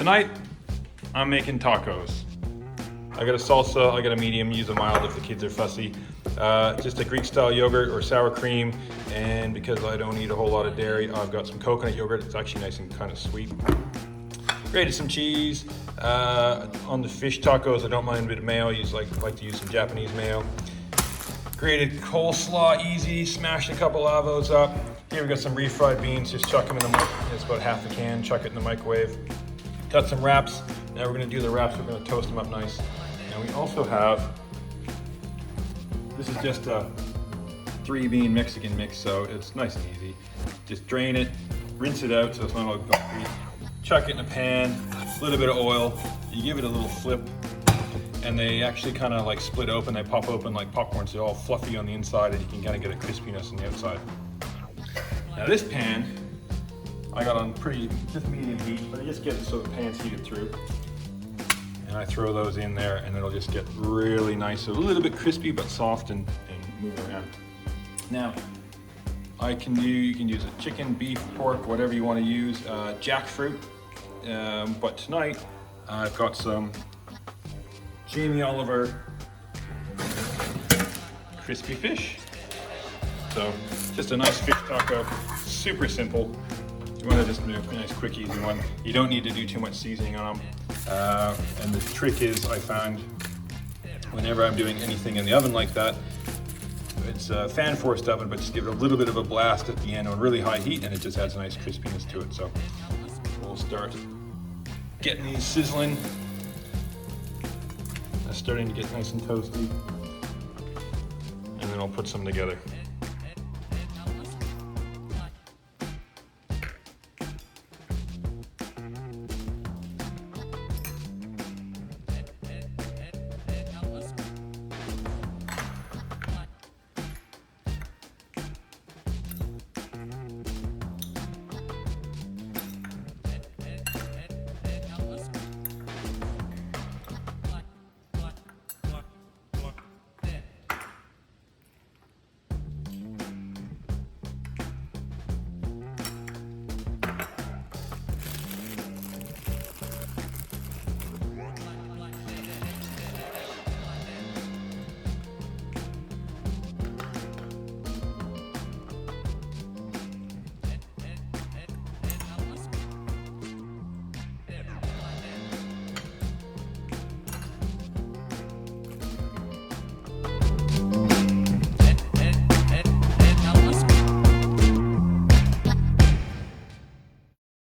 tonight, I'm making tacos. I got a salsa, I got a medium, use a mild if the kids are fussy. Just a Greek style yogurt or sour cream, and because I don't eat a whole lot of dairy, I've got some coconut yogurt. It's actually nice and kind of sweet. Grated some cheese. On the fish tacos, I don't mind a bit of mayo. I like to use some Japanese mayo. Grated coleslaw, easy. Smashed a couple avos up. Here we got some refried beans. Just chuck them in the microwave. It's about half a can. Chuck it in the microwave. Got some wraps. Now we're going to do the wraps. We're going to toast them up nice. And we also have, this is just a 3-bean Mexican mix, so it's nice and easy. Just drain it, rinse it out so it's not all gumpy. Chuck it in a pan, a little bit of oil. You give it a little flip, and they actually kind of like split open. They pop open like popcorn, so they're all fluffy on the inside, and you can kind of get a crispiness on the outside. Now this pan, I got on just medium heat, but I just get it so the pan's heated through. And I throw those in there, and it'll just get really nice. So a little bit crispy, but soft and move around. Now, you can use a chicken, beef, pork, whatever you want to use, jackfruit. But tonight, I've got some Jamie Oliver crispy fish. So just a nice fish taco, super simple. You want to just do a nice, quick, easy one. You don't need to do too much seasoning on them. And the trick is, I found, whenever I'm doing anything in the oven like that, it's a fan-forced oven, but just give it a little bit of a blast at the end on really high heat, and it just adds a nice crispiness to it. So we'll start getting these sizzling. They're starting to get nice and toasty. And then I'll put some together.